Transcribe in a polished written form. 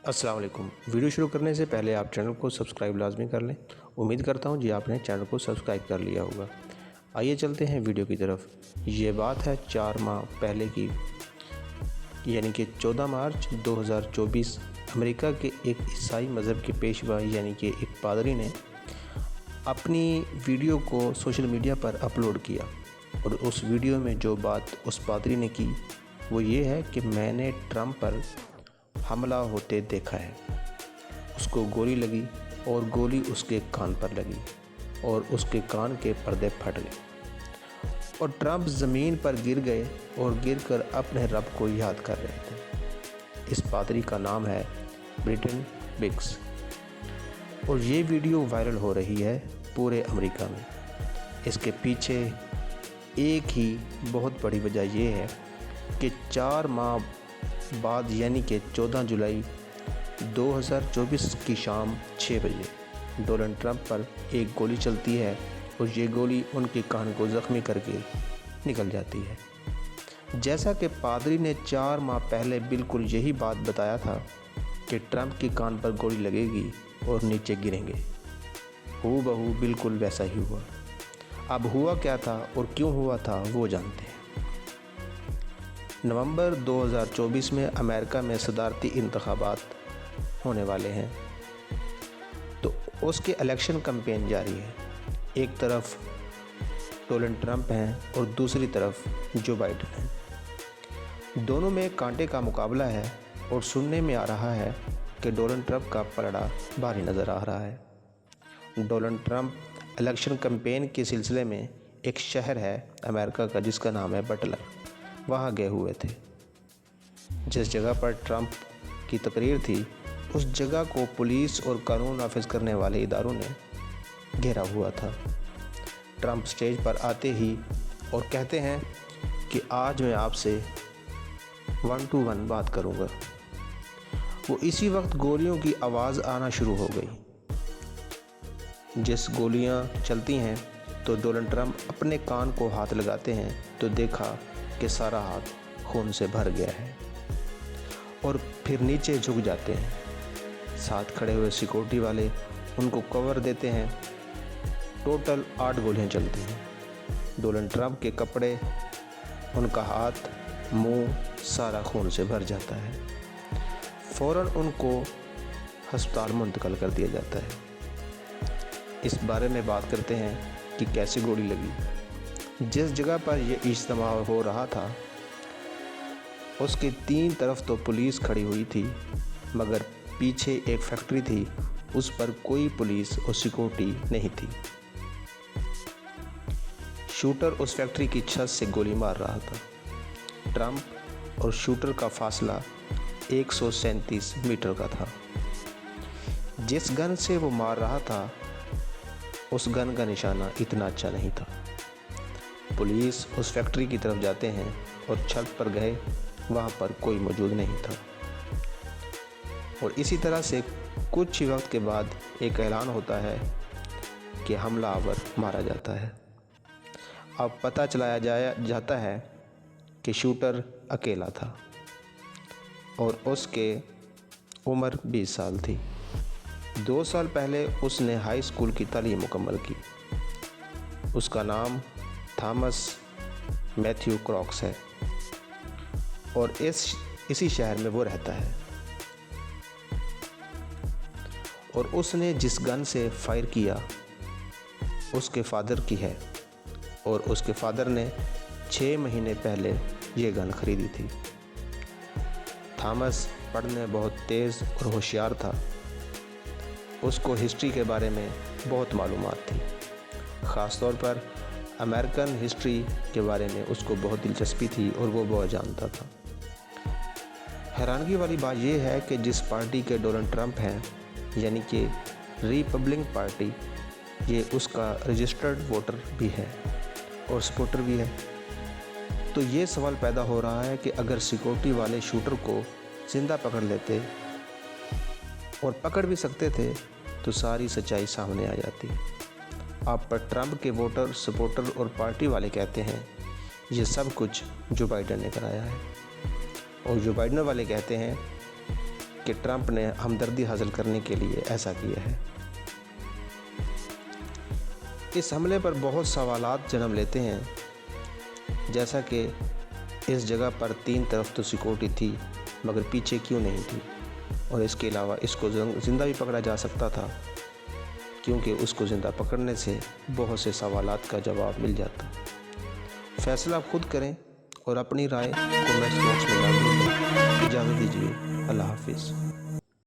السلام علیکم۔ ویڈیو شروع کرنے سے پہلے آپ چینل کو سبسکرائب لازمی کر لیں۔ امید کرتا ہوں آپ نے چینل کو سبسکرائب کر لیا ہوگا۔ آئیے چلتے ہیں ویڈیو کی طرف۔ یہ بات ہے 4 ماہ پہلے کی، یعنی کہ 14 مارچ 2024۔ امریکہ کے ایک عیسائی مذہب کے پیشوا یعنی کہ ایک پادری نے اپنی ویڈیو کو سوشل میڈیا پر اپلوڈ کیا، اور اس ویڈیو میں جو بات اس پادری نے کی وہ یہ ہے کہ میں نے ٹرمپ پر حملہ ہوتے دیکھا ہے۔ اس کو گولی لگی اور گولی اس کے کان پر لگی اور اس کے کان کے پردے پھٹ گئے اور ٹرمپ زمین پر گر گئے اور گر کر اپنے رب کو یاد کر رہے تھے۔ اس پادری کا نام ہے بریٹن بگز، اور یہ ویڈیو وائرل ہو رہی ہے پورے امریکہ میں۔ اس کے پیچھے ایک ہی بہت بڑی وجہ یہ ہے کہ 4 ماہ بعد یعنی کہ 14 جولائی 2024 کی شام 6 بجے ڈونلڈ ٹرمپ پر ایک گولی چلتی ہے، اور یہ گولی ان کے کان کو زخمی کر کے نکل جاتی ہے۔ جیسا کہ پادری نے 4 ماہ پہلے بالکل یہی بات بتایا تھا کہ ٹرمپ کے کان پر گولی لگے گی اور نیچے گریں گے، ہو بہو بالکل ویسا ہی ہوا۔ اب ہوا کیا تھا اور کیوں ہوا تھا وہ جانتے ہیں۔ نومبر 2024 میں امریکہ میں صدارتی انتخابات ہونے والے ہیں، تو اس کے الیکشن کمپین جاری ہے۔ ایک طرف ڈونلڈ ٹرمپ ہیں اور دوسری طرف جو بائیڈن ہیں۔ دونوں میں کانٹے کا مقابلہ ہے، اور سننے میں آ رہا ہے کہ ڈونلڈ ٹرمپ کا پلڑا بھاری نظر آ رہا ہے۔ ڈونلڈ ٹرمپ الیکشن کمپین کے سلسلے میں ایک شہر ہے امریکہ کا جس کا نام ہے بٹلر، وہاں گئے ہوئے تھے۔ جس جگہ پر ٹرمپ کی تقریر تھی اس جگہ کو پولیس اور قانون نافذ کرنے والے اداروں نے گھیرا ہوا تھا۔ ٹرمپ سٹیج پر آتے ہی اور کہتے ہیں کہ آج میں آپ سے 1 to 1 بات کروں گا۔ وہ اسی وقت گولیوں کی آواز آنا شروع ہو گئی۔ جس گولیاں چلتی ہیں تو ڈونلڈ ٹرمپ اپنے کان کو ہاتھ لگاتے ہیں تو دیکھا کہ سارا ہاتھ خون سے بھر گیا ہے، اور پھر نیچے جھک جاتے ہیں۔ ساتھ کھڑے ہوئے سیکورٹی والے ان کو کور دیتے ہیں۔ ٹوٹل 8 گولیاں چلتی ہیں۔ ڈونلڈ ٹرمپ کے کپڑے، ان کا ہاتھ، منہ سارا خون سے بھر جاتا ہے۔ فوراً ان کو ہسپتال منتقل کر دیا جاتا ہے۔ اس بارے میں بات کرتے ہیں کہ کیسے گولی لگی۔ جس جگہ پر یہ اجتماع ہو رہا تھا اس کے 3 طرف تو پولیس کھڑی ہوئی تھی، مگر پیچھے ایک فیکٹری تھی، اس پر کوئی پولیس اور سیکورٹی نہیں تھی۔ شوٹر اس فیکٹری کی چھت سے گولی مار رہا تھا۔ ٹرمپ اور شوٹر کا فاصلہ 137 میٹر کا تھا۔ جس گن سے وہ مار رہا تھا اس گن کا نشانہ اتنا اچھا نہیں تھا۔ پولیس اس فیکٹری کی طرف جاتے ہیں اور چھت پر گئے، وہاں پر کوئی موجود نہیں تھا، اور اسی طرح سے کچھ ہی وقت کے بعد ایک اعلان ہوتا ہے کہ حملہ آور مارا جاتا ہے۔ اب پتہ چلایا جاتا ہے کہ شوٹر اکیلا تھا اور اس کے عمر 20 سال تھی۔ 2 سال پہلے اس نے ہائی اسکول کی تعلیم مکمل کی۔ اس کا نام تھامس میتھیو کراکس ہے، اور اسی شہر میں وہ رہتا ہے۔ اور اس نے جس گن سے فائر کیا اس کے فادر کی ہے، اور اس کے فادر نے 6 مہینے پہلے یہ گن خریدی تھی۔ تھامس پڑھنے بہت تیز اور ہوشیار تھا۔ اس کو ہسٹری کے بارے میں بہت معلومات تھی، خاص طور پر امریکن ہسٹری کے بارے میں اس کو بہت دلچسپی تھی اور وہ بہت جانتا تھا۔ حیرانگی والی بات یہ ہے کہ جس پارٹی کے ڈونلڈ ٹرمپ ہیں یعنی کہ ریپبلکن پارٹی، یہ اس کا رجسٹرڈ ووٹر بھی ہے اور سپورٹر بھی ہے۔ تو یہ سوال پیدا ہو رہا ہے کہ اگر سیکورٹی والے شوٹر کو زندہ پکڑ لیتے، اور پکڑ بھی سکتے تھے، تو ساری سچائی سامنے آ جاتی۔ آپ پر ٹرمپ کے ووٹر، سپورٹر اور پارٹی والے کہتے ہیں یہ سب کچھ جو بائیڈن نے کرایا ہے، اور جو بائیڈن والے کہتے ہیں کہ ٹرمپ نے ہمدردی حاصل کرنے کے لیے ایسا کیا ہے۔ اس حملے پر بہت سوالات جنم لیتے ہیں، جیسا کہ اس جگہ پر 3 طرف تو سیکورٹی تھی مگر پیچھے کیوں نہیں تھی، اور اس کے علاوہ اس کو زندہ بھی پکڑا جا سکتا تھا، کیونکہ اس کو زندہ پکڑنے سے بہت سے سوالات کا جواب مل جاتا۔ فیصلہ آپ خود کریں اور اپنی رائے کومنٹس باکس میں ڈال دیں۔ اجازت دیجیے، اللہ حافظ۔